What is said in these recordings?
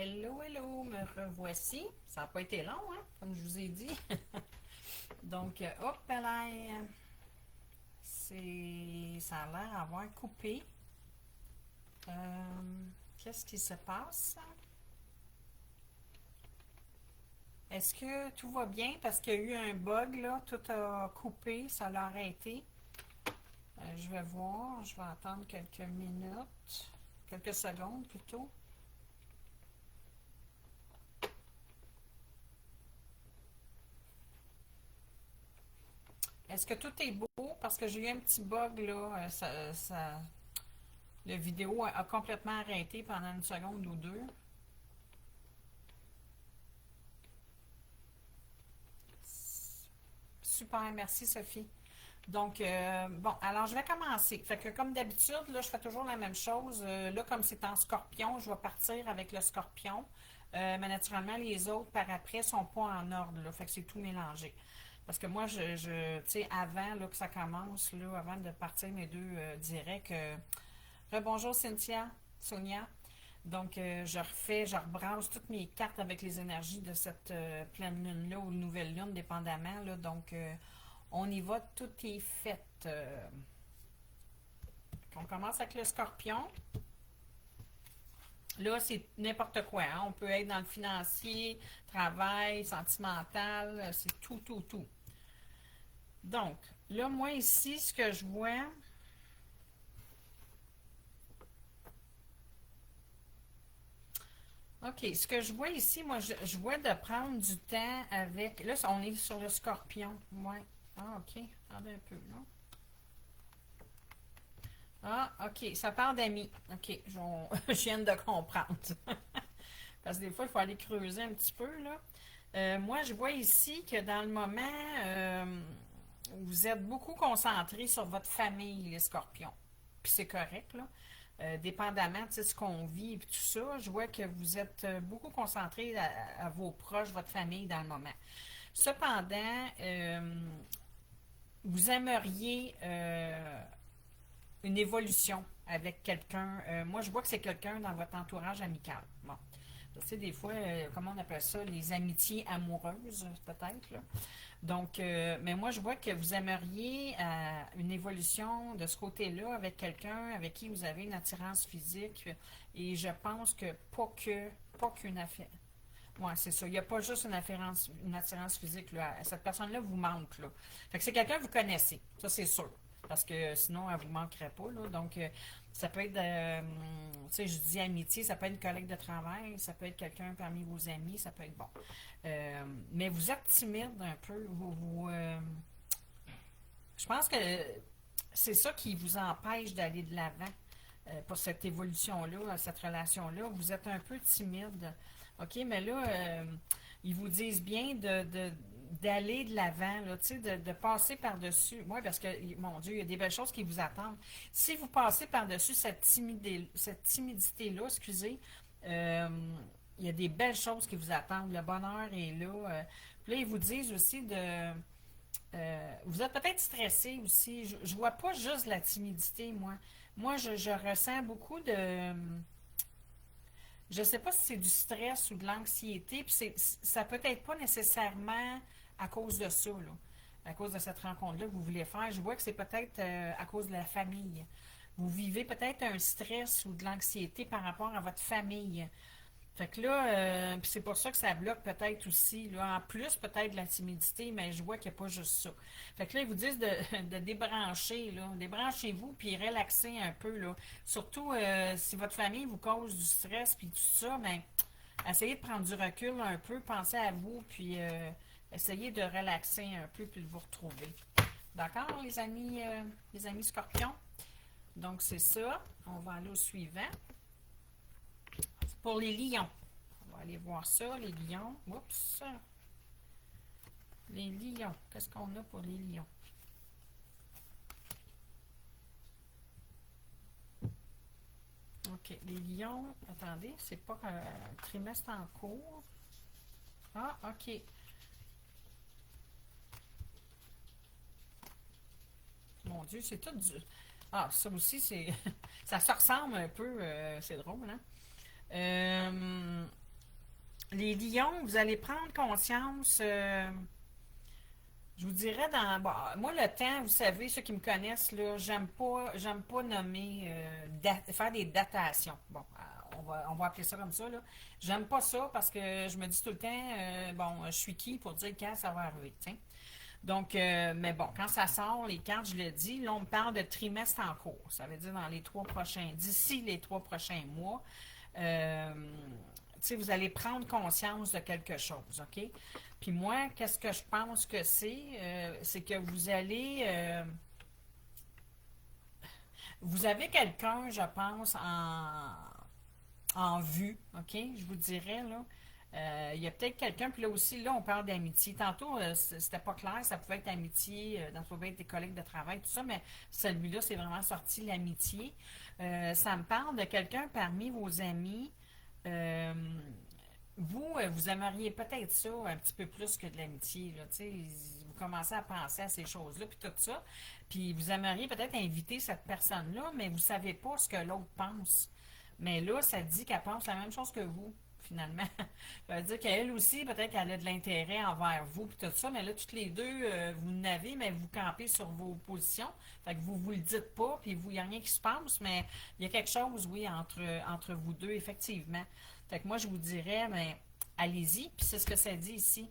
Hello, hello, me revoici. Ça n'a pas été long, hein, comme je vous ai dit. Donc, hop là, ça a l'air d'avoir coupé. Qu'est-ce qui se passe? Est-ce que tout va bien? Parce qu'il y a eu un bug, là, tout a coupé, ça l'a arrêté. Je vais voir, je vais attendre quelques minutes, quelques secondes plutôt. Est-ce que tout est beau? Parce que j'ai eu un petit bug là. Le vidéo a complètement arrêté pendant une seconde ou deux. Super, merci Sophie. Donc, bon, alors je vais commencer. Fait que comme d'habitude, là, je fais toujours la même chose. Là, comme c'est en scorpion, je vais partir avec le scorpion. Mais naturellement, les autres par après sont pas en ordre, là. Fait que c'est tout mélangé. Parce que moi, tu sais, avant là, que ça commence, là, avant de partir mes deux directs, bonjour Cynthia, Sonia. Donc, je rebrasse toutes mes cartes avec les énergies de cette pleine lune-là ou nouvelle lune, dépendamment. Là. Donc, on y va, tout est fait. On commence avec le scorpion. Là, c'est n'importe quoi. Hein. On peut être dans le financier, travail, sentimental, c'est tout, tout, tout. Donc, là, moi ici, ce que je vois, OK, ce que je vois ici, moi, je vois de prendre du temps avec. Là, on est sur le scorpion. Ouais. Ah, OK. Attendez un peu, là. Ah, OK. Ça part d'amis. OK. Je viens de comprendre. Parce que des fois, il faut aller creuser un petit peu, là. Moi, je vois ici que dans le moment, vous êtes beaucoup concentré sur votre famille, les scorpions. Puis c'est correct, là. Dépendamment de ce qu'on vit et tout ça, je vois que vous êtes beaucoup concentré à vos proches, votre famille dans le moment. Cependant, vous aimeriez une évolution avec quelqu'un. Moi, je vois que c'est quelqu'un dans votre entourage amical. Bon. Tu sais, des fois, comment on appelle ça, les amitiés amoureuses, peut-être, là. Donc, mais moi, je vois que vous aimeriez une évolution de ce côté-là avec quelqu'un avec qui vous avez une attirance physique. Et je pense que pas qu'une affaire. Ouais, c'est ça. Il n'y a pas juste une attirance physique, là. Cette personne-là vous manque, là. Fait que c'est quelqu'un que vous connaissez. Ça, c'est sûr. Parce que sinon, elle ne vous manquerait pas, là. Donc, ça peut être, tu sais, je dis amitié, ça peut être une collègue de travail, ça peut être quelqu'un parmi vos amis, ça peut être bon. Mais vous êtes timide un peu. Je pense que c'est ça qui vous empêche d'aller de l'avant pour cette évolution-là, cette relation-là. Vous êtes un peu timide. OK, mais là, ils vous disent bien d'aller de l'avant, là, tu sais, de passer par-dessus. Oui, parce que, mon Dieu, il y a des belles choses qui vous attendent. Si vous passez par-dessus cette timidité-là, excusez, euh, il y a des belles choses qui vous attendent. Le bonheur est là. Puis là, ils vous disent aussi vous êtes peut-être stressé aussi. Je vois pas juste la timidité, moi. Moi, je ressens beaucoup de. Je sais pas si c'est du stress ou de l'anxiété, puis ça peut être pas nécessairement à cause de ça, là, à cause de cette rencontre-là que vous voulez faire. Je vois que c'est peut-être à cause de la famille. Vous vivez peut-être un stress ou de l'anxiété par rapport à votre famille. Fait que là, puis c'est pour ça que ça bloque peut-être aussi, là, en plus peut-être de la timidité, mais je vois qu'il n'y a pas juste ça. Fait que là, ils vous disent de débrancher, là, débranchez-vous, puis relaxez un peu, là. Surtout si votre famille vous cause du stress, puis tout ça, ben, essayez de prendre du recul un peu, pensez à vous, puis essayez de relaxer un peu, puis de vous retrouver. D'accord, les amis scorpions? Donc, c'est ça. On va aller au suivant. Pour les lions. On va aller voir ça, les lions. Oups. Les lions. Qu'est-ce qu'on a pour les lions? OK. Les lions. Attendez, c'est pas un trimestre en cours. Ah, OK. Mon Dieu, c'est tout du. Ah, ça aussi, c'est. Ça se ressemble un peu. C'est drôle, hein? les lions, vous allez prendre conscience, je vous dirais, bon, moi, le temps, vous savez, ceux qui me connaissent, là, j'aime pas nommer, faire des datations. Bon, on va appeler ça comme ça, là. J'aime pas ça parce que je me dis tout le temps, bon, je suis qui pour dire quand ça va arriver, tiens. Donc, mais bon, quand ça sort, les cartes, je le dis, là, on me parle de trimestre en cours. Ça veut dire dans les d'ici les 3 prochains mois, euh, tu sais, vous allez prendre conscience de quelque chose, OK? Puis moi, qu'est-ce que je pense que c'est que vous avez quelqu'un, je pense, en vue, OK? Je vous dirais, là. Il y a peut-être quelqu'un, puis là aussi, là, on parle d'amitié. Tantôt, c'était pas clair, ça pouvait être amitié, ça pouvait être des collègues de travail, tout ça, mais celui-là, c'est vraiment sorti l'amitié. Ça me parle de quelqu'un parmi vos amis. Euh, vous aimeriez peut-être ça un petit peu plus que de l'amitié, là, tu sais. Vous commencez à penser à ces choses-là, puis tout ça. Puis vous aimeriez peut-être inviter cette personne-là, mais vous savez pas ce que l'autre pense. Mais là, ça dit qu'elle pense la même chose que vous, finalement. Ça veut dire qu'elle aussi, peut-être qu'elle a de l'intérêt envers vous, puis tout ça, mais là, toutes les deux, vous n'avez, mais vous campez sur vos positions. Fait que vous le dites pas, puis il n'y a rien qui se passe, mais il y a quelque chose, oui, entre vous deux, effectivement. Fait que moi, je vous dirais, mais allez-y, puis c'est ce que ça dit ici.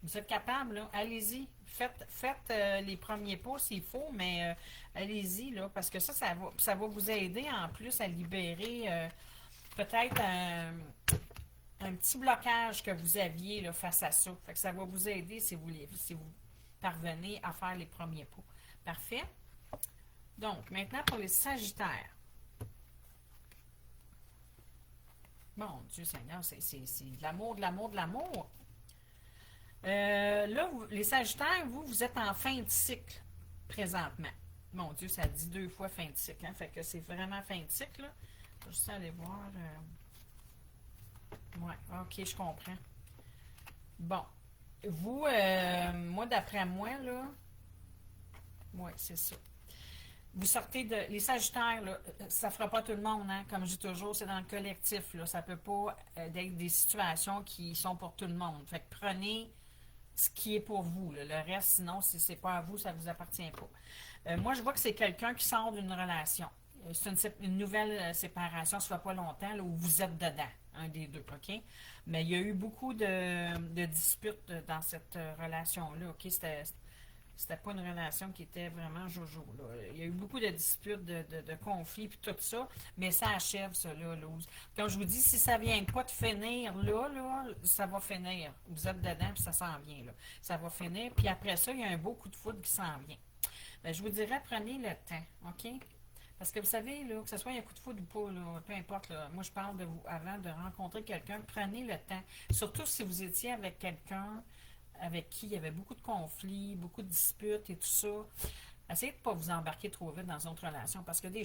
Vous êtes capable, là, allez-y. Faites les premiers pas s'il faut, mais allez-y, là, parce que ça va vous aider en plus à libérer peut-être un petit blocage que vous aviez là, face à ça. Fait que ça va vous aider si vous parvenez à faire les premiers pas. Parfait? Donc, maintenant pour les Sagittaires. Mon Dieu Seigneur, c'est de l'amour, de l'amour, de l'amour. Là, les Sagittaires, vous êtes en fin de cycle présentement. Mon Dieu, ça dit 2 fois fin de cycle. Hein? Fait que c'est vraiment fin de cycle. Là. Je vais juste aller voir. Ouais, ok, je comprends. Bon. Vous, moi, d'après moi, là. Ouais, c'est ça. Vous sortez de. Les Sagittaires, là, ça fera pas tout le monde, hein? Comme je dis toujours, c'est dans le collectif, là. Ça peut pas être des situations qui sont pour tout le monde. Fait que prenez ce qui est pour vous. Là. Le reste, sinon, si c'est pas à vous, ça vous appartient pas. Moi, je vois que c'est quelqu'un qui sort d'une relation. C'est une nouvelle séparation, ça fait pas longtemps, là, où vous êtes dedans, un des deux, OK? Mais il y a eu beaucoup de disputes dans cette relation-là, OK? C'était pas une relation qui était vraiment jojo, là. Il y a eu beaucoup de disputes, de conflits, puis tout ça, mais ça achève, ça, là, Lose. Comme je vous dis, si ça vient pas de finir là, ça va finir. Vous êtes dedans, puis ça s'en vient, là. Ça va finir, puis après ça, il y a un beau coup de foudre qui s'en vient. Ben, je vous dirais, prenez le temps, OK? Parce que vous savez, là, que ce soit un coup de foudre ou pas, là, peu importe, là, moi je parle de vous avant de rencontrer quelqu'un, prenez le temps. Surtout si vous étiez avec quelqu'un avec qui il y avait beaucoup de conflits, beaucoup de disputes et tout ça. Essayez de ne pas vous embarquer trop vite dans une autre relation parce qu'il y a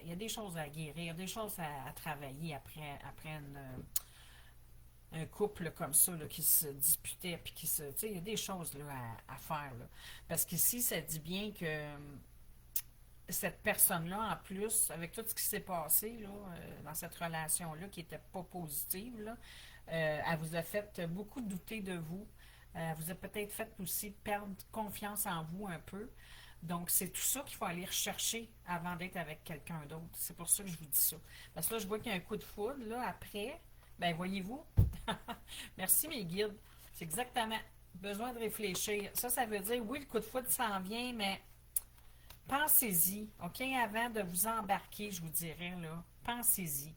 il y a des choses à guérir, des choses à travailler après un couple comme ça là, qui se disputait puis qui se. Tu sais, il y a des choses là, à faire. Là. Parce qu'ici, ça dit bien que cette personne-là, en plus, avec tout ce qui s'est passé là, dans cette relation-là qui n'était pas positive, là, elle vous a fait beaucoup douter de vous. Elle vous a peut-être fait aussi perdre confiance en vous un peu. Donc, c'est tout ça qu'il faut aller rechercher avant d'être avec quelqu'un d'autre. C'est pour ça que je vous dis ça. Parce que là, je vois qu'il y a un coup de foudre, là, après. Ben, voyez-vous? Merci, mes guides. C'est exactement besoin de réfléchir. Ça veut dire, oui, le coup de foudre s'en vient, mais pensez-y, OK? Avant de vous embarquer, je vous dirais, là, pensez-y.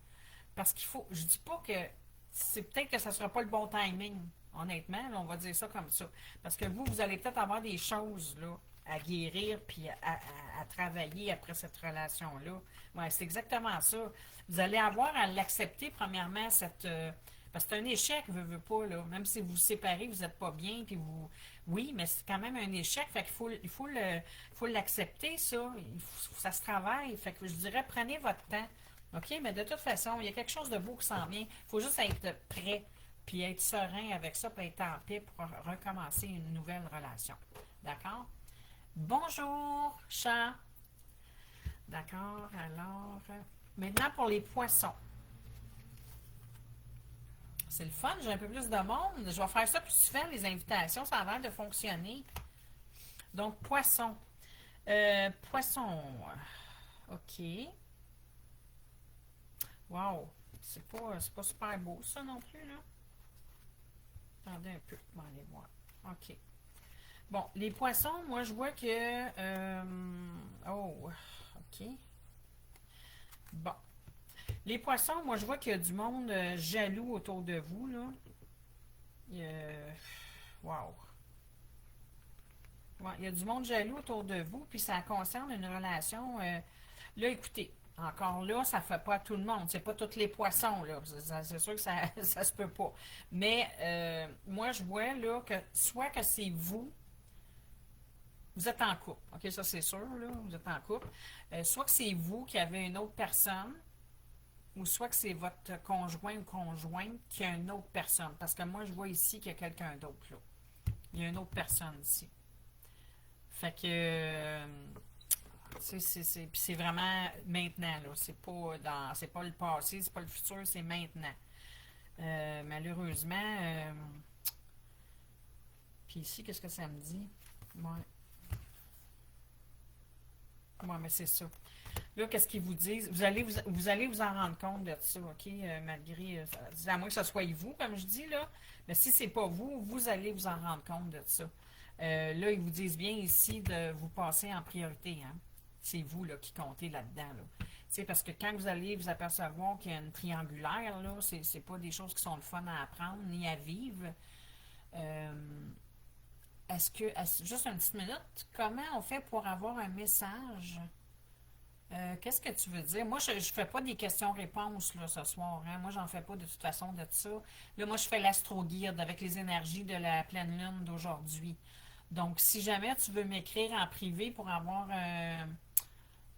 Parce qu'il faut, je dis pas que, c'est peut-être que ça ne sera pas le bon timing, honnêtement, là, on va dire ça comme ça. Parce que vous allez peut-être avoir des choses, là, à guérir puis à travailler après cette relation-là. Ouais, c'est exactement ça. Vous allez avoir à l'accepter, premièrement, parce que c'est un échec, veut pas, là. Même si vous vous séparez, vous n'êtes pas bien, puis vous. Oui, mais c'est quand même un échec. Fait qu'il faut l'accepter, ça. Ça se travaille. Fait que je dirais, prenez votre temps. OK? Mais de toute façon, il y a quelque chose de beau qui s'en vient. Il faut juste être prêt, puis être serein avec ça, puis être en paix pour recommencer une nouvelle relation. D'accord? Bonjour, chat. D'accord, alors. Maintenant pour les poissons. C'est le fun, j'ai un peu plus de monde. Je vais faire ça plus souvent, les invitations, ça a l'air de fonctionner. Donc, poisson. Poisson. OK. Wow. C'est pas super beau, ça non plus, là. Attendez un peu, on va aller voir. OK. Bon, les poissons, moi, je vois que... oh, OK. Bon. Les poissons, moi, je vois qu'il y a du monde jaloux autour de vous, là. Wow. Ouais, il y a du monde jaloux autour de vous, puis ça concerne une relation. Là, écoutez, encore là, ça ne fait pas à tout le monde. C'est pas tous les poissons, là. C'est sûr que ça ça se peut pas. Mais moi, je vois là que soit que c'est vous, vous êtes en couple, OK, ça c'est sûr, là, vous êtes en couple. Soit que c'est vous qui avez une autre personne, ou soit que c'est votre conjoint ou conjointe qui a une autre personne. Parce que moi, je vois ici qu'il y a quelqu'un d'autre, là. Il y a une autre personne ici. Fait que c'est vraiment maintenant, là. C'est pas le passé, c'est pas le futur, c'est maintenant. Malheureusement, puis ici, qu'est-ce que ça me dit? Ouais. Ouais, mais c'est ça. Là, qu'est-ce qu'ils vous disent? Vous allez vous en rendre compte de ça, OK? Malgré, à moins que ce soit vous, comme je dis, là. Mais si c'est pas vous, vous allez vous en rendre compte de ça. Là, ils vous disent bien ici de vous passer en priorité, hein? C'est vous, là, qui comptez là-dedans, là. C'est parce que quand vous allez vous apercevoir qu'il y a une triangulaire, là, c'est pas des choses qui sont le fun à apprendre ni à vivre. Juste une petite minute, comment on fait pour avoir un message? Qu'est-ce que tu veux dire? Moi, je ne fais pas des questions-réponses là, ce soir. Hein? Moi, j'en fais pas de toute façon de ça. Là, moi, je fais l'astro-guide avec les énergies de la pleine lune d'aujourd'hui. Donc, si jamais tu veux m'écrire en privé pour avoir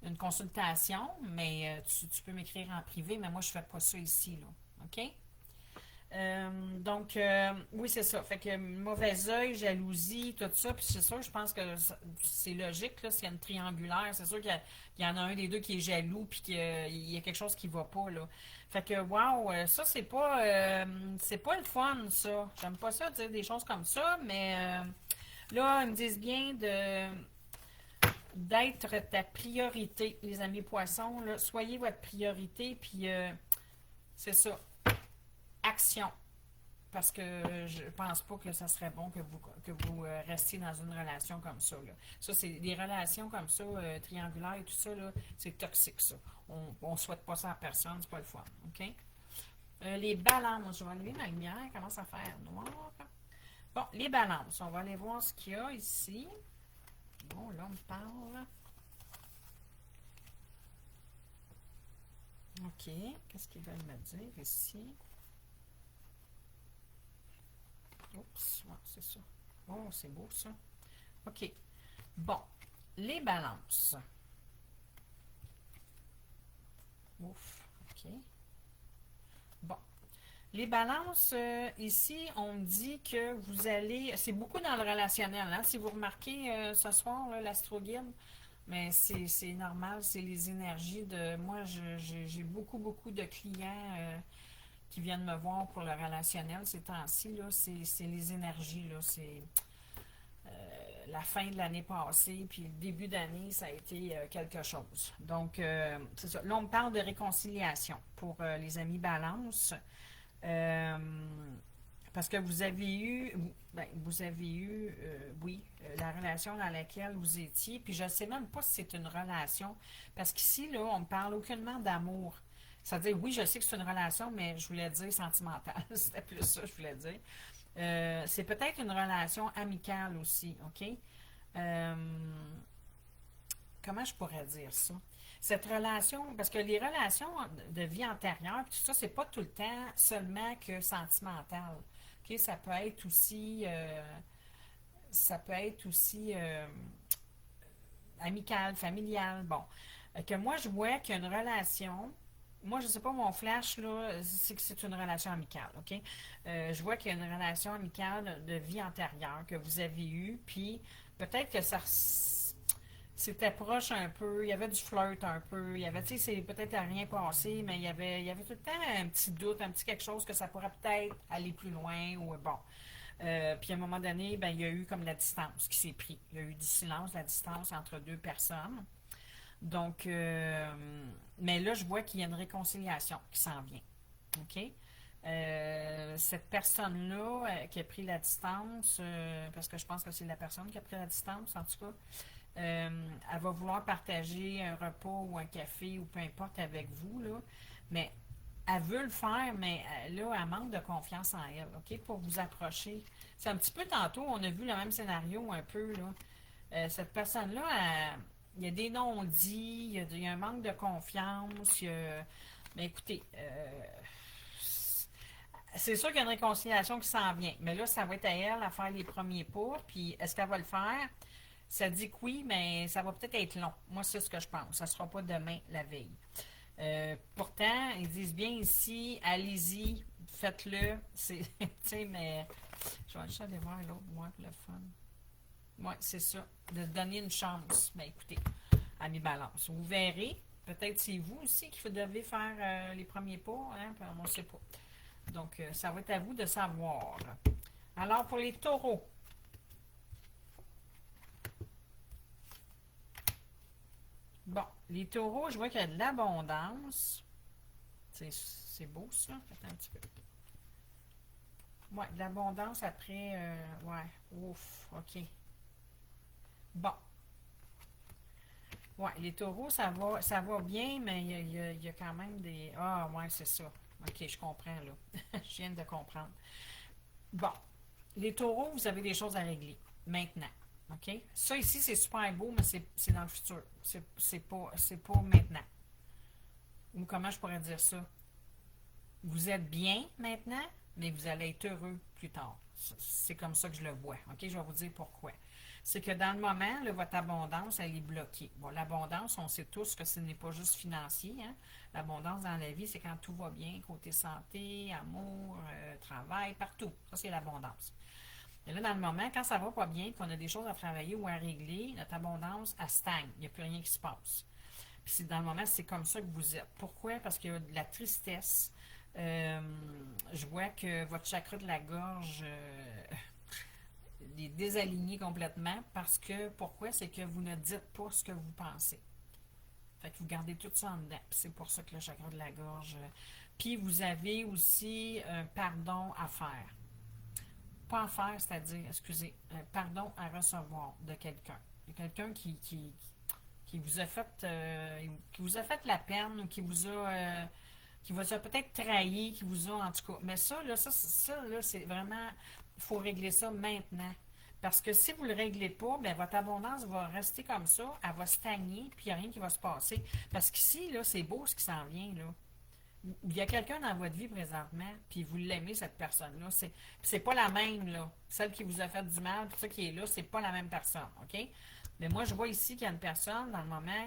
une consultation, mais tu peux m'écrire en privé, mais moi, je fais pas ça ici, là. OK? Donc, oui, c'est ça. Fait que mauvais œil, jalousie, tout ça. Puis c'est sûr, je pense que c'est logique, là, s'il y a une triangulaire, c'est sûr qu'il y en a un des deux qui est jaloux, puis qu'il y a quelque chose qui va pas, là. Fait que, wow, ça, c'est pas le fun, ça. J'aime pas ça dire des choses comme ça, mais là, ils me disent bien d'être ta priorité, les amis poissons, là. Soyez votre priorité, puis c'est ça. Action. Parce que je pense pas que ça serait bon que vous restiez dans une relation comme ça. Là. Ça, c'est des relations comme ça, triangulaires et tout ça, là, c'est toxique, ça. On ne souhaite pas ça à personne, c'est pas le fun. OK? Les balances, je vais enlever ma lumière, commence à faire noir. Bon, les balances, on va aller voir ce qu'il y a ici. Bon, là, on parle. OK, qu'est-ce qu'ils veulent me dire ici? Oups, ouais, c'est ça. Oh, c'est beau ça. OK. Bon, les balances. Ouf, OK. Bon. Les balances, ici, on me dit que vous allez... C'est beaucoup dans le relationnel, hein? Si vous remarquez ce soir, l'astro-guide, mais c'est normal, c'est les énergies de... Moi, j'ai beaucoup, beaucoup de clients qui viennent me voir pour le relationnel ces temps-ci, là, c'est les énergies, là, c'est la fin de l'année passée, puis le début d'année, ça a été quelque chose. Donc, c'est ça. Là, on me parle de réconciliation pour les amis balance. Parce que vous avez eu, oui, la relation dans laquelle vous étiez, puis je ne sais même pas si c'est une relation, parce qu'ici, là, on ne parle aucunement d'amour. C'est-à-dire, oui, je sais que c'est une relation, mais je voulais dire sentimentale. C'était plus ça, je voulais dire. C'est peut-être une relation amicale aussi, OK? Comment je pourrais dire ça? Cette relation, parce que les relations de vie antérieure, tout ça, c'est pas tout le temps seulement que sentimental. OK? Ça peut être aussi amical, familial. Bon. Que moi, je vois qu'il y a une relation. Moi, je sais pas, mon flash, là, c'est que c'est une relation amicale, OK? Je vois qu'il y a une relation amicale de vie antérieure que vous avez eue, puis peut-être que c'était proche un peu, il y avait du flirt un peu, il y avait, tu sais, c'est peut-être à rien passé, mais il y avait tout le temps un petit doute, un petit quelque chose que ça pourrait peut-être aller plus loin, ou bon. Puis à un moment donné, ben, il y a eu comme la distance qui s'est pris. Il y a eu du silence, la distance entre deux personnes. Donc, mais là, je vois qu'il y a une réconciliation qui s'en vient. OK? Cette personne-là qui a pris la distance, parce que je pense que c'est la personne qui a pris la distance, en tout cas, elle va vouloir partager un repas ou un café ou peu importe avec vous, là, mais elle veut le faire, mais là, elle manque de confiance en elle, OK, pour vous approcher. C'est un petit peu tantôt, on a vu le même scénario un peu, là. Cette personne-là, il y a des non-dits, il y a un manque de confiance, mais écoutez, c'est sûr qu'il y a une réconciliation qui s'en vient, mais là, ça va être à elle à faire les premiers pas, puis est-ce qu'elle va le faire? Ça dit que oui, mais ça va peut-être être long. Moi, c'est ce que je pense. Ça ne sera pas demain, la veille. Pourtant, ils disent bien ici, allez-y, faites-le. Tu sais, mais je vais juste aller voir l'autre, moi, pour le fun. Oui, c'est ça. De donner une chance. Mais écoutez, à mi-balance. Vous verrez. Peut-être c'est vous aussi qui devez faire les premiers pas. Hein? On ne sait pas. Donc, ça va être à vous de savoir. Alors, pour les taureaux. Bon, les taureaux, je vois qu'il y a de l'abondance. C'est beau, ça. Attends un petit peu. Ouais, de l'abondance après. Ouais, ouf, OK. Bon. Ouais, les taureaux, ça va bien, mais il y a quand même des. Ah, ouais, c'est ça. OK, je comprends, là. Je viens de comprendre. Bon. Les taureaux, vous avez des choses à régler. Maintenant. OK? Ça ici, c'est super beau, mais c'est dans le futur. C'est pas maintenant. Ou comment je pourrais dire ça? Vous êtes bien maintenant, mais vous allez être heureux plus tard. C'est comme ça que je le vois. OK? Je vais vous dire pourquoi. C'est que dans le moment, là, votre abondance, elle est bloquée. Bon, l'abondance, on sait tous que ce n'est pas juste financier. Hein? L'abondance dans la vie, c'est quand tout va bien, côté santé, amour, travail, partout. Ça, c'est l'abondance. Et là, dans le moment, quand ça va pas bien, qu'on a des choses à travailler ou à régler, notre abondance, elle stagne. Il n'y a plus rien qui se passe. Puis dans le moment, c'est comme ça que vous êtes. Pourquoi? Parce qu'il y a de la tristesse. Euh, je vois que votre chakra de la gorge est désaligné complètement parce que, pourquoi? C'est que vous ne dites pas ce que vous pensez. Fait que vous gardez tout ça en dedans. C'est pour ça que le chakra de la gorge. Puis vous avez aussi un pardon à faire. Pas à faire, c'est-à-dire, excusez, un pardon à recevoir de quelqu'un. Il y a quelqu'un qui vous a fait la peine ou qui vous a peut-être trahi, qui vous a en tout cas. Mais ça, là, là, c'est vraiment, il faut régler ça maintenant. Parce que si vous ne le réglez pas, ben, votre abondance va rester comme ça, elle va stagner, puis il n'y a rien qui va se passer. Parce qu'ici, là, c'est beau ce qui s'en vient, là. Il y a quelqu'un dans votre vie présentement, puis vous l'aimez, cette personne-là. C'est pas la même, là. Celle qui vous a fait du mal, puis ça qui est là, c'est pas la même personne, OK? Mais moi, je vois ici qu'il y a une personne, dans le moment,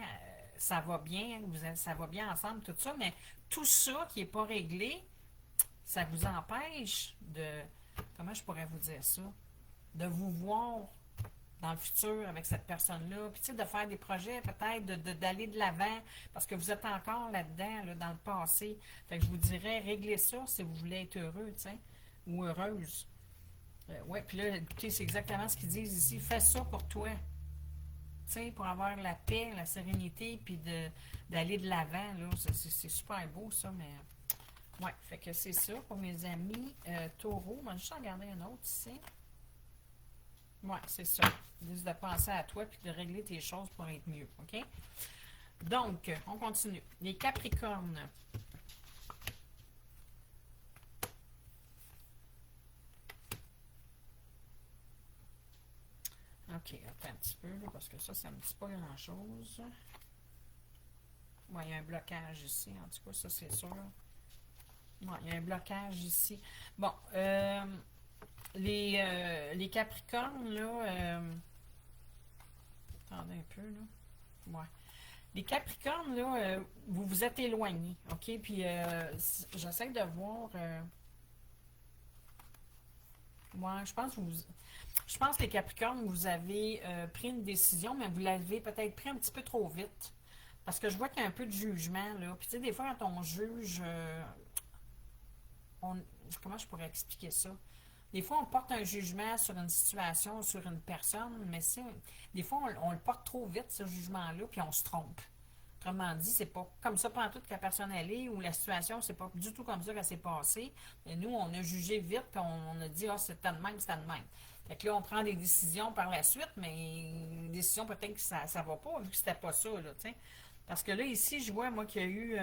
ça va bien, ça va bien ensemble, tout ça, mais tout ça qui n'est pas réglé, ça vous empêche de, comment je pourrais vous dire ça, de vous voir dans le futur avec cette personne-là, puis tu sais, de faire des projets peut-être, d'aller de l'avant, parce que vous êtes encore là-dedans, là, dans le passé. Fait que je vous dirais, réglez ça si vous voulez être heureux, tu sais, ou heureuse. Ouais, puis là, écoutez, c'est exactement ce qu'ils disent ici. Fais ça pour toi, tu sais, pour avoir la paix, la sérénité, puis d'aller de l'avant, là. C'est super beau, ça, mais... Ouais, fait que c'est ça pour mes amis taureaux. Moi, je vais juste en regarder un autre ici. Oui, c'est ça. Juste de penser à toi puis de régler tes choses pour être mieux. OK? Donc, on continue. Les Capricornes. OK, attends un petit peu, là, parce que ça ne me dit pas grand-chose. Oui, il y a un blocage ici. En tout cas, ça, c'est sûr. Oui, il y a un blocage ici. Bon, les Capricornes, là... attendez un peu, là. Ouais. Les Capricornes, là, vous vous êtes éloignés, OK? Puis, j'essaie de voir... Ouais, je pense les Capricornes, vous avez pris une décision, mais vous l'avez peut-être pris un petit peu trop vite. Parce que je vois qu'il y a un peu de jugement, là. Puis tu sais, des fois, quand on juge, on, comment je pourrais expliquer ça? Des fois, on porte un jugement sur une situation, sur une personne, mais des fois, on le porte trop vite, ce jugement-là, puis on se trompe. Autrement dit, c'est pas comme ça pendant tout que la personne elle est ou la situation, c'est pas du tout comme ça qu'elle s'est passée. Et nous, on a jugé vite, puis on a dit, ah, c'était de même, c'était de même. Fait que là, on prend des décisions par la suite, mais les décisions, peut-être que ça ne va pas, vu que c'était pas ça, là, tu sais. Parce que là, ici, je vois, moi, qu'il y a eu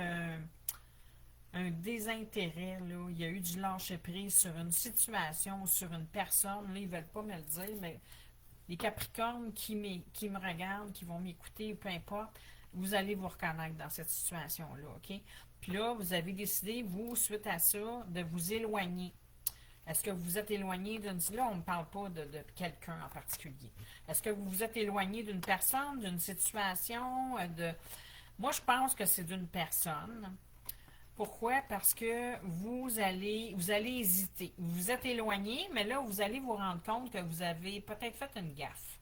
un désintérêt, là. Il y a eu du lâcher-prise sur une situation, sur une personne. Là, ils ne veulent pas me le dire, mais les Capricornes qui me regardent, qui vont m'écouter, peu importe, vous allez vous reconnaître dans cette situation-là, OK? Puis là, vous avez décidé, vous, suite à ça, de vous éloigner. Est-ce que vous vous êtes éloigné d'une... Là, on ne parle pas de quelqu'un en particulier. Est-ce que vous vous êtes éloigné d'une personne, d'une situation, de... Moi, je pense que c'est d'une personne. Pourquoi? Parce que vous allez hésiter. Vous vous êtes éloigné, mais là, vous allez vous rendre compte que vous avez peut-être fait une gaffe.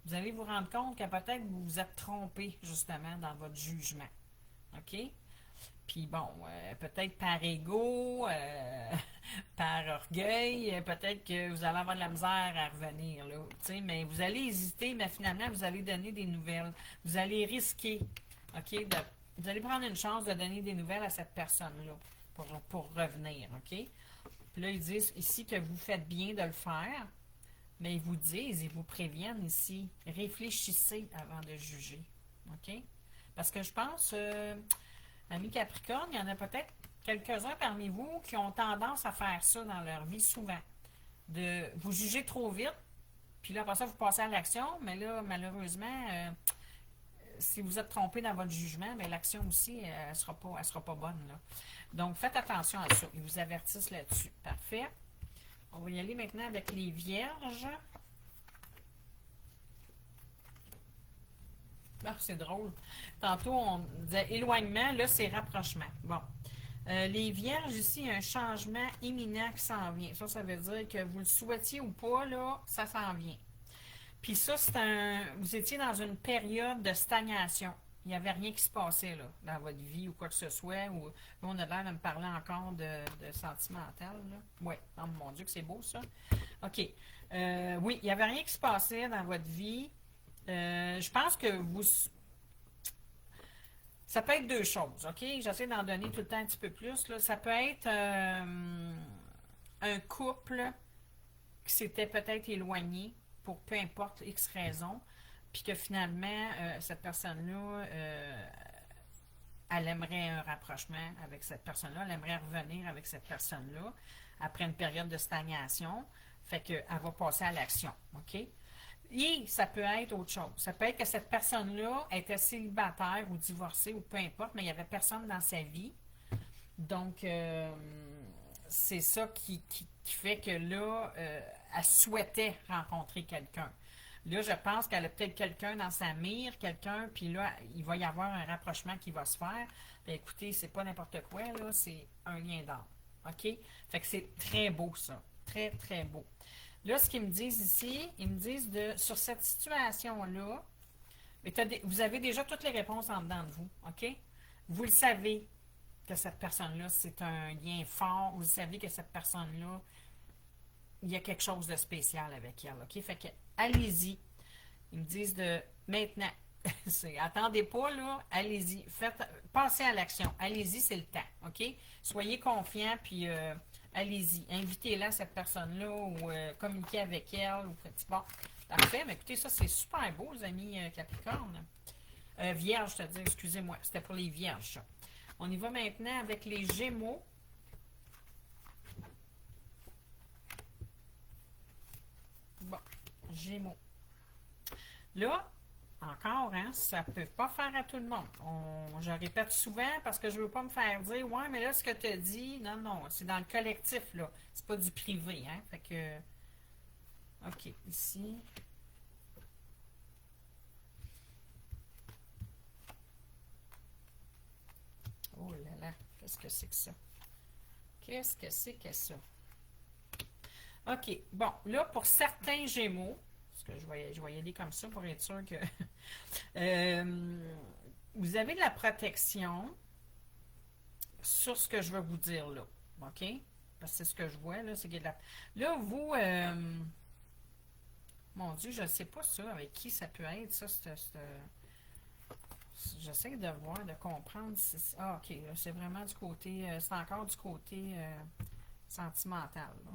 Vous allez vous rendre compte que peut-être vous vous êtes trompé, justement, dans votre jugement. OK? Puis bon, peut-être par ego, par orgueil, peut-être que vous allez avoir de la misère à revenir, là. Mais vous allez hésiter, mais finalement, vous allez donner des nouvelles. Vous allez risquer, OK? Vous allez prendre une chance de donner des nouvelles à cette personne-là pour revenir, OK? Puis là, ils disent ici que vous faites bien de le faire, mais ils vous disent, ils vous préviennent ici, réfléchissez avant de juger, OK? Parce que je pense, amis Capricorne, il y en a peut-être quelques-uns parmi vous qui ont tendance à faire ça dans leur vie souvent. De vous juger trop vite, puis là, après ça, vous passez à l'action, mais là, malheureusement, si vous êtes trompé dans votre jugement, mais l'action aussi, elle ne sera pas bonne. Là. Donc, faites attention à ça. Ils vous avertissent là-dessus. Parfait. On va y aller maintenant avec les vierges. Ah, c'est drôle. Tantôt, on disait éloignement, là, c'est rapprochement. Bon. Les vierges, ici, il y a un changement imminent qui s'en vient. Ça veut dire que vous le souhaitiez ou pas, là, ça s'en vient. Puis ça, vous étiez dans une période de stagnation. Il n'y avait rien qui se passait là, dans votre vie ou quoi que ce soit. Ou, là, on a l'air de me parler encore de sentimental. Oui, oh mon Dieu, que c'est beau ça. OK. Oui, il n'y avait rien qui se passait dans votre vie. Je pense que ça peut être deux choses, OK? J'essaie d'en donner tout le temps un petit peu plus. Là. Ça peut être un couple qui s'était peut-être éloigné pour peu importe X raison, puis que finalement, cette personne-là, elle aimerait un rapprochement avec cette personne-là, elle aimerait revenir avec cette personne-là après une période de stagnation, fait qu'elle va passer à l'action, OK? Et ça peut être autre chose. Ça peut être que cette personne-là était célibataire ou divorcée ou peu importe, mais il n'y avait personne dans sa vie. Donc, c'est ça qui fait que là, elle souhaitait rencontrer quelqu'un. Là, je pense qu'elle a peut-être quelqu'un dans sa mire, quelqu'un, puis là, il va y avoir un rapprochement qui va se faire. Bien, écoutez, c'est pas n'importe quoi, là, c'est un lien d'âme. OK? Fait que c'est très beau, ça. Très, très beau. Là, ce qu'ils me disent ici, ils me disent sur cette situation-là, vous avez déjà toutes les réponses en dedans de vous. OK? Vous le savez que cette personne-là, c'est un lien fort. Vous savez que cette personne-là, il y a quelque chose de spécial avec elle. OK? Fait que, allez-y. Ils me disent de maintenant. Attendez pas, là. Allez-y. Passez à l'action. Allez-y, c'est le temps. OK? Soyez confiants, puis allez-y. Invitez-la, cette personne-là, ou communiquez avec elle. Ou, bon, parfait. Mais écoutez, ça, c'est super beau, les amis Capricorne. Vierge, c'est-à-dire, excusez-moi. C'était pour les vierges, ça. On y va maintenant avec les Gémeaux. Bon, Gémeaux. Là, encore, hein, ça ne peut pas faire à tout le monde. Je répète souvent parce que je ne veux pas me faire dire ouais, mais là, ce que tu as dit, non, non, c'est dans le collectif, là. C'est pas du privé, hein. Fait que. OK, ici. Oh là là, qu'est-ce que c'est que ça? Qu'est-ce que c'est que ça? OK. Bon, là, pour certains Gémeaux, parce que je vais y aller comme ça pour être sûr que euh, vous avez de la protection sur ce que je veux vous dire là. OK? Parce que c'est ce que je vois, là, c'est qu'il y a de la... Là, vous, mon Dieu, je ne sais pas ça, avec qui ça peut être, ça, j'essaie de voir, de comprendre ah, OK, là, c'est vraiment du côté, c'est encore du côté sentimental, là.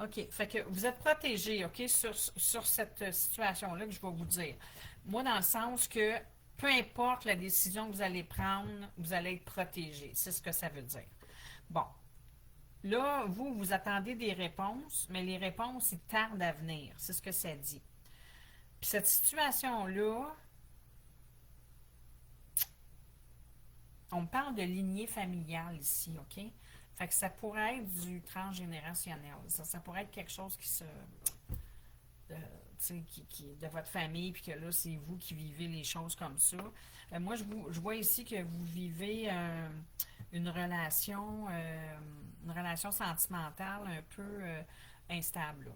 OK, fait que vous êtes protégé, OK, sur cette situation-là que je vais vous dire. Moi, dans le sens que peu importe la décision que vous allez prendre, vous allez être protégé. C'est ce que ça veut dire. Bon, là, vous attendez des réponses, mais les réponses, ils tardent à venir. C'est ce que ça dit. Puis cette situation-là, on parle de lignée familiale ici, OK? Fait que ça pourrait être du transgénérationnel. Ça pourrait être quelque chose qui se... de, de votre famille, puis que là, c'est vous qui vivez les choses comme ça. Moi, je vois ici que vous vivez une relation sentimentale un peu instable, là.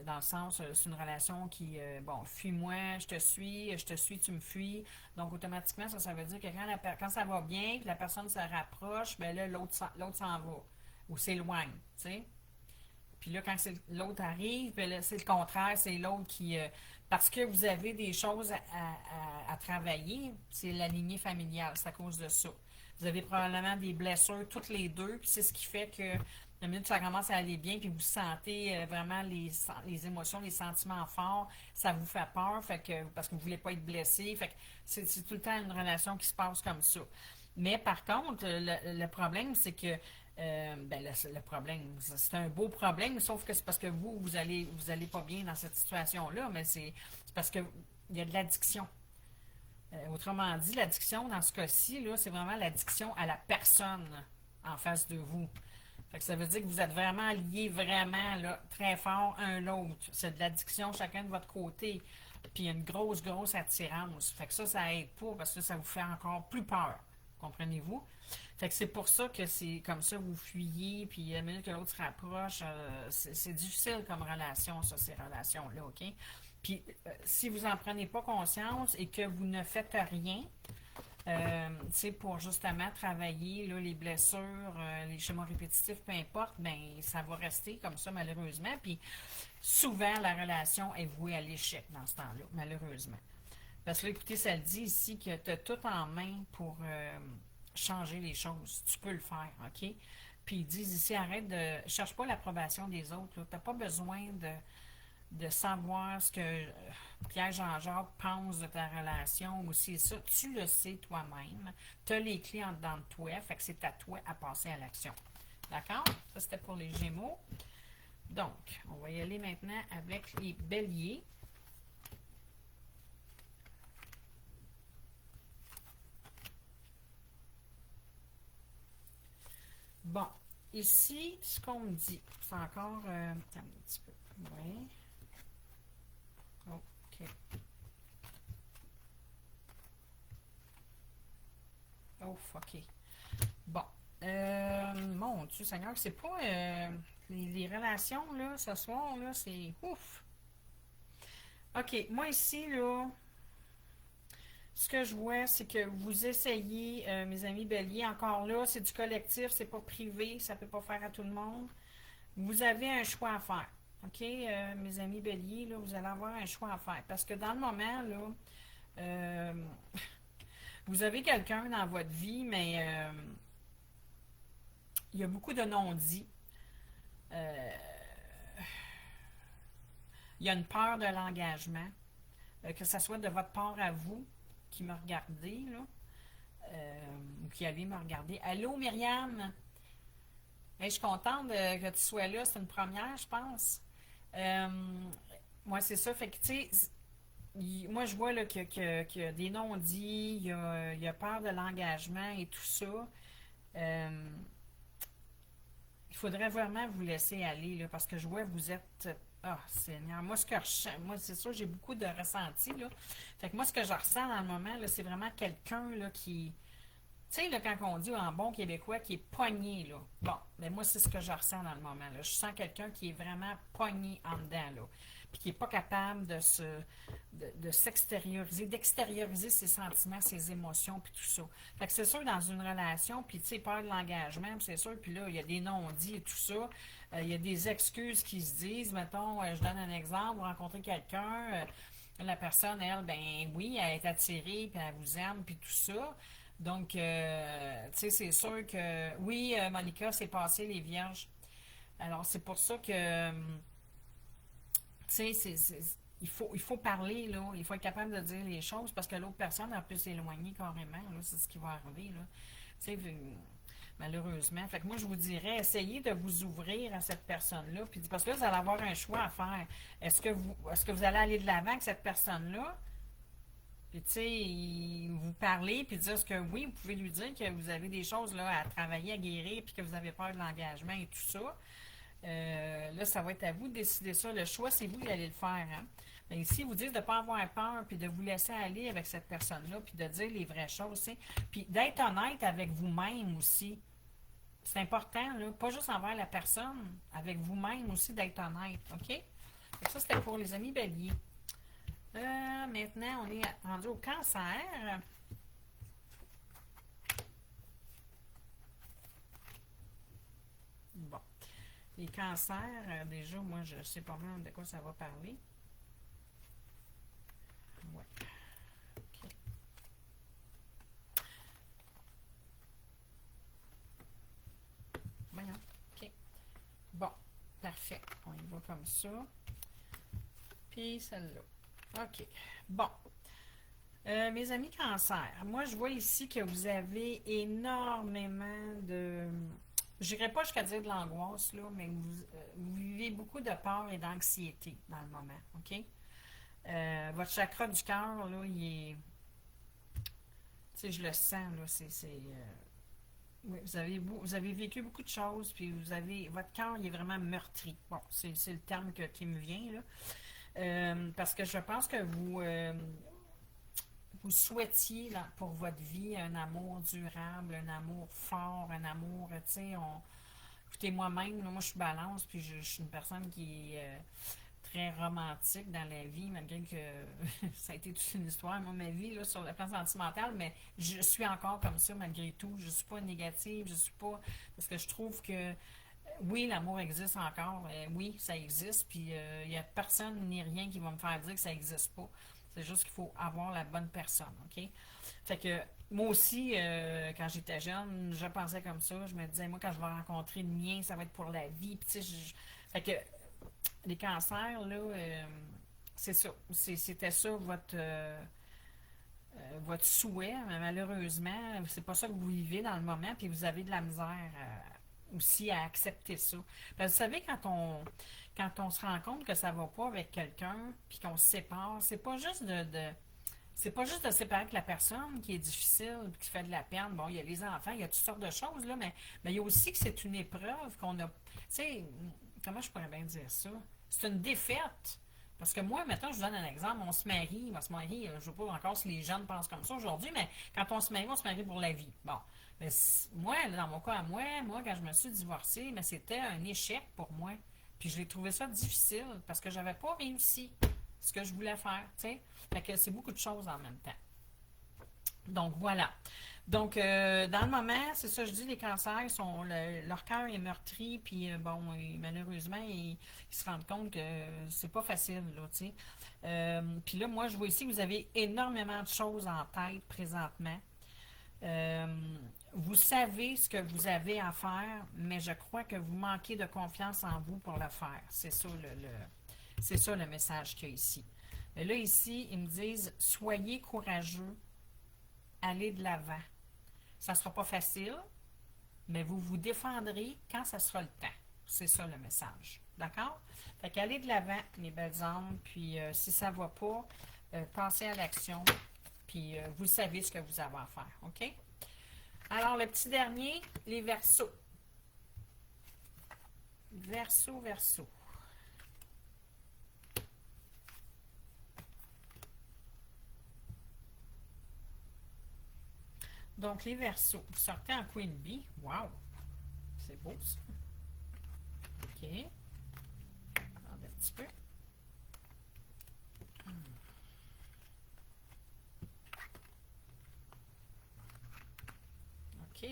Dans le sens, c'est une relation qui, bon, fuis-moi, je te suis, tu me fuis. Donc, automatiquement, ça veut dire que quand ça va bien, que la personne se rapproche, ben là, l'autre s'en va ou s'éloigne, tu sais. Puis là, quand l'autre arrive, ben là, c'est le contraire, c'est l'autre qui... parce que vous avez des choses à travailler, c'est la lignée familiale, c'est à cause de ça. Vous avez probablement des blessures toutes les deux, puis c'est ce qui fait que la minute que ça commence à aller bien, puis vous sentez vraiment les émotions, les sentiments forts, ça vous fait peur, fait que, parce que vous ne voulez pas être blessé, fait que c'est tout le temps une relation qui se passe comme ça. Mais par contre, le problème, c'est que ben le problème, c'est un beau problème, sauf que c'est parce que vous allez pas bien dans cette situation-là, mais c'est parce que il y a de l'addiction. Autrement dit, l'addiction, dans ce cas-ci, là, c'est vraiment l'addiction à la personne en face de vous. Fait que ça veut dire que vous êtes vraiment liés vraiment là, très fort un l'autre. C'est de l'addiction chacun de votre côté. Puis il y a une grosse, grosse attirance. Fait que ça aide pas parce que ça vous fait encore plus peur. Comprenez-vous? Fait que c'est pour ça que c'est comme ça, vous fuyez, puis à la minute que l'autre se rapproche, c'est difficile comme relation, ça, ces relations-là, OK? Puis si vous n'en prenez pas conscience et que vous ne faites rien, pour justement travailler là, les blessures, les schémas répétitifs, peu importe, ben ça va rester comme ça malheureusement. Puis souvent, la relation est vouée à l'échec dans ce temps-là, malheureusement. Parce que là, écoutez, ça le dit ici que tu as tout en main pour changer les choses. Tu peux le faire, OK? Puis ils disent ici, arrête de... Cherche pas l'approbation des autres. Tu n'as pas besoin de savoir ce que Pierre Jean-Jacques pense de ta relation ou c'est ça. Tu le sais toi-même. Tu as les clés en dedans de toi. Fait que c'est à toi à passer à l'action. D'accord? Ça, c'était pour les Gémeaux. Donc, on va y aller maintenant avec les Béliers. Bon, ici, ce qu'on me dit, c'est encore... attends un petit peu. Oui. OK. Oh, OK. Bon. Mon Dieu Seigneur, c'est pas... les relations, là, ce soir, là, c'est... Ouf! OK, moi ici, là... Ce que je vois, c'est que vous essayez, mes amis Bélier, encore là, c'est du collectif, c'est pas privé, ça peut pas faire à tout le monde. Vous avez un choix à faire. OK, mes amis Bélier, là, vous allez avoir un choix à faire. Parce que dans le moment, là, euh, vous avez quelqu'un dans votre vie, mais il y a beaucoup de non-dits. Euh, il y a une peur de l'engagement, que ce soit de votre part à vous qui me regardez, là, ou qui allez me regarder. Allô, Myriam? Hey, je suis contente que tu sois là. C'est une première, je pense. Euh, Moi, c'est ça. Fait que, tu sais, moi, je vois là, qu'il y a des non-dits, il y a peur de l'engagement et tout ça. Euh, il faudrait vraiment vous laisser aller, là, parce que je vois que vous êtes... Ah, Seigneur, moi, moi, c'est sûr, j'ai beaucoup de ressenti, là. Fait que moi, ce que je ressens dans le moment, là, c'est vraiment quelqu'un, là, qui... Tu sais, là, quand on dit en bon québécois qui est pogné, là. Bon, mais moi, c'est ce que je ressens dans le moment, là. Je sens quelqu'un qui est vraiment pogné en dedans, là. Puis qui n'est pas capable de s'extérioriser, d'extérioriser ses sentiments, ses émotions, puis tout ça. Fait que c'est sûr, dans une relation, puis tu sais, peur de l'engagement, puis c'est sûr, puis là, il y a des non-dits et tout ça. Il y a des excuses qui se disent. Mettons, je donne un exemple, vous rencontrez quelqu'un, la personne, elle, ben oui, elle est attirée, puis elle vous aime, puis tout ça. Donc, tu sais, c'est sûr que, oui, Monica, c'est passé les vierges. Alors, c'est pour ça que, tu sais, il faut parler, là. Il faut être capable de dire les choses parce que l'autre personne, elle peut s'éloigner carrément, là. C'est ce qui va arriver, là. Tu sais, malheureusement. Fait que moi, je vous dirais, essayez de vous ouvrir à cette personne-là. Puis, parce que là, vous allez avoir un choix à faire. Est-ce que vous allez aller de l'avant avec cette personne-là? Puis, tu sais, vous parlez, puis dire que oui, vous pouvez lui dire que vous avez des choses là, à travailler, à guérir, puis que vous avez peur de l'engagement et tout ça. Là, ça va être à vous de décider ça. Le choix, c'est vous qui allez le faire. Hein? Mais ici, vous dites de ne pas avoir peur, puis de vous laisser aller avec cette personne-là, puis de dire les vraies choses. T'sais. Puis d'être honnête avec vous-même aussi. C'est important, là. Pas juste envers la personne, avec vous-même aussi d'être honnête. OK? Et ça, c'était pour les amis béliers. Maintenant, on est rendu au cancer. Bon. Les cancers, déjà, moi, je sais pas mal de quoi ça va parler. Ouais. OK. Voyons. OK. Bon. Parfait. On y va comme ça. Puis celle-là. OK. Bon. Mes amis cancer, moi je vois ici que vous avez énormément de... Je n'irai pas jusqu'à dire de l'angoisse, là, mais vous vivez beaucoup de peur et d'anxiété dans le moment, OK? Votre chakra du cœur, là, il est... Tu sais, je le sens, là, oui, vous avez vécu beaucoup de choses, puis votre cœur, il est vraiment meurtri. Bon, c'est le terme qui me vient, là. Parce que je pense que vous souhaitiez là, pour votre vie un amour durable, un amour fort, un amour, tu sais, écoutez, moi-même, là, moi je suis balance, puis je suis une personne qui est très romantique dans la vie, malgré que ça a été toute une histoire, moi, ma vie, là, sur le plan sentimental, mais je suis encore comme ça malgré tout. Je suis pas négative, je suis pas... Parce que je trouve que oui, l'amour existe encore. Oui, ça existe. Puis il n'y a personne ni rien qui va me faire dire que ça n'existe pas. C'est juste qu'il faut avoir la bonne personne. OK? Fait que moi aussi, quand j'étais jeune, je pensais comme ça. Je me disais, moi, quand je vais rencontrer le mien, ça va être pour la vie. Puis tu sais, fait que les cancers, là, c'est ça. C'était ça votre souhait, mais malheureusement, c'est pas ça que vous vivez dans le moment, puis vous avez de la misère aussi à accepter ça. Parce que vous savez, quand on se rend compte que ça va pas avec quelqu'un, puis qu'on se sépare, c'est pas juste de se séparer avec la personne qui est difficile, puis qui fait de la peine. Bon, il y a les enfants, il y a toutes sortes de choses, là, mais il y a aussi que c'est une épreuve qu'on a. Tu sais, comment je pourrais bien dire ça? C'est une défaite. Parce que moi, maintenant, je vous donne un exemple, on se marie, je ne sais pas encore si les jeunes pensent comme ça aujourd'hui, mais quand on se marie pour la vie. Bon. Mais moi, dans mon cas à moi, quand je me suis divorcée, mais c'était un échec pour moi. Puis j'ai trouvé ça difficile parce que j'avais pas réussi ce que je voulais faire, tu sais. Fait que c'est beaucoup de choses en même temps. Donc, voilà. Donc, dans le moment, c'est ça, je dis, les cancers, leur cœur est meurtri, puis bon, malheureusement, ils se rendent compte que c'est pas facile, là, tu sais. Puis là, moi, je vois ici que vous avez énormément de choses en tête présentement. Vous savez ce que vous avez à faire, mais je crois que vous manquez de confiance en vous pour le faire. C'est ça c'est ça le message qu'il y a ici. Mais là, ici, ils me disent, soyez courageux, allez de l'avant. Ça ne sera pas facile, mais vous vous défendrez quand ça sera le temps. C'est ça le message. D'accord? Fait qu'allez de l'avant, mes belles âmes, puis si ça ne va pas, passez à l'action, puis vous savez ce que vous avez à faire. OK? Alors, le petit dernier, les Verseaux. Verseau. Donc, les Verseaux, vous sortez en Queen Bee. Wow! C'est beau, ça. OK. Attendez un petit peu. OK.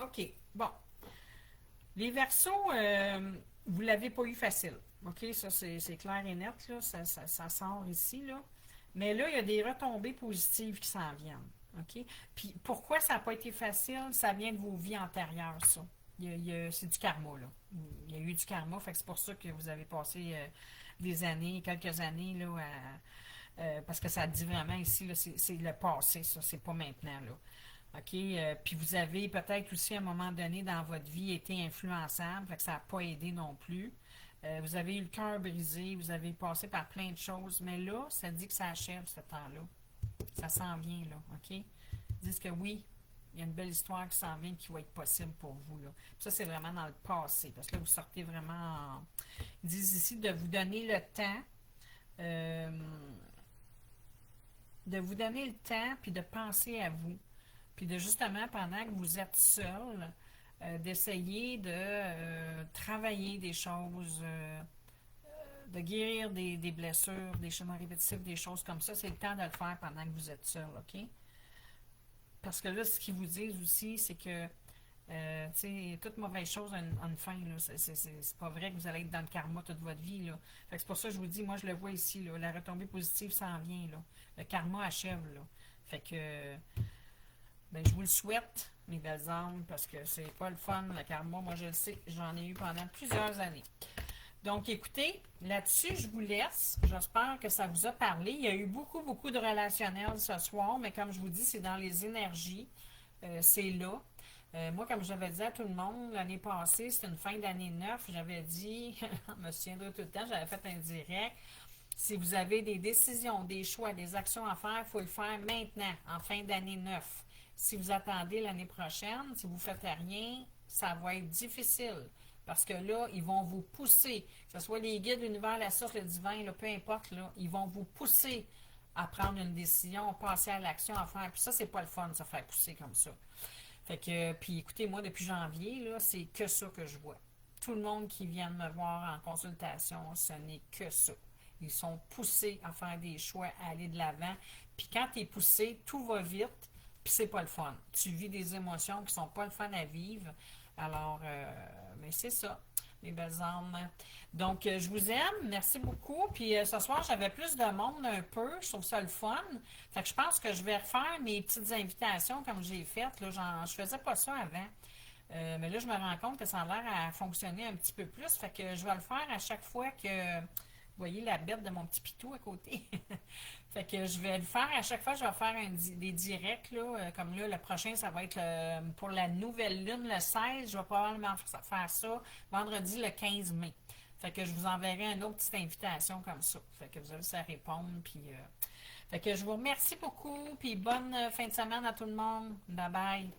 OK. Bon. Les Verseaux, vous ne l'avez pas eu facile. OK? Ça, c'est clair et net, là. Ça sort ici, là. Mais là, il y a des retombées positives qui s'en viennent. OK? Puis pourquoi ça n'a pas été facile? Ça vient de vos vies antérieures, ça. C'est du karma, là. Il y a eu du karma, fait que c'est pour ça que vous avez passé des années, quelques années, là, parce que ça dit vraiment ici, là, c'est le passé, ça, c'est pas maintenant, là. OK? Puis vous avez peut-être aussi à un moment donné dans votre vie été influençable, fait que ça n'a pas aidé non plus. Vous avez eu le cœur brisé, vous avez passé par plein de choses, mais là, ça dit que ça achève ce temps-là. Ça s'en vient, là, OK? Ils disent que oui, il y a une belle histoire qui s'en vient qui va être possible pour vous, là. Puis ça, c'est vraiment dans le passé, parce que là, vous sortez vraiment Ils disent ici de vous donner le temps, euh, puis de penser à vous. Puis de justement, pendant que vous êtes seul, d'essayer de travailler des choses, de guérir des blessures, des schémas répétitifs, des choses comme ça. C'est le temps de le faire pendant que vous êtes seul, OK? Parce que là, ce qu'ils vous disent aussi, c'est que tu sais, toute mauvaise chose a une fin. Là. C'est pas vrai que vous allez être dans le karma toute votre vie. Là. Fait que c'est pour ça que je vous dis, moi je le vois ici, là, la retombée positive s'en vient. Là. Le karma achève. Là. Fait que ben, je vous le souhaite, mes belles âmes, parce que c'est pas le fun, le karma. Moi je le sais, j'en ai eu pendant plusieurs années. Donc, écoutez, là-dessus, je vous laisse. J'espère que ça vous a parlé. Il y a eu beaucoup, beaucoup de relationnels ce soir, mais comme je vous dis, c'est dans les énergies. C'est là. Moi, comme j'avais dit à tout le monde, l'année passée, c'était une fin d'année 9. J'avais dit, je me souviendrai tout le temps, j'avais fait un direct. Si vous avez des décisions, des choix, des actions à faire, il faut le faire maintenant, en fin d'année 9. Si vous attendez l'année prochaine, si vous ne faites rien, ça va être difficile. Parce que là, ils vont vous pousser, que ce soit les guides, l'univers, la source, le divin, là, peu importe, là, ils vont vous pousser à prendre une décision, à passer à l'action, à faire. Puis ça, c'est pas le fun de se faire pousser comme ça. Fait que, puis écoutez, moi, depuis janvier, là, c'est que ça que je vois. Tout le monde qui vient de me voir en consultation, ce n'est que ça. Ils sont poussés à faire des choix, à aller de l'avant. Puis quand tu es poussé, tout va vite, puis c'est pas le fun. Tu vis des émotions qui sont pas le fun à vivre. Alors, mais c'est ça, mes belles âmes. Donc, je vous aime. Merci beaucoup. Puis ce soir, j'avais plus de monde un peu. Je trouve ça le fun. Fait que je pense que je vais refaire mes petites invitations comme j'ai faites. Là, je faisais pas ça avant. Mais là, je me rends compte que ça a l'air à fonctionner un petit peu plus. Fait que je vais le faire à chaque fois que... Vous voyez la bête de mon petit pitou à côté. Fait que je vais le faire à chaque fois, je vais faire des directs, là, comme là, le prochain, ça va être pour la nouvelle lune, le 16. Je vais probablement faire ça vendredi, le 15 mai. Fait que je vous enverrai une autre petite invitation comme ça. Fait que vous avez ça à répondre. Puis, fait que je vous remercie beaucoup. Puis bonne fin de semaine à tout le monde. Bye bye.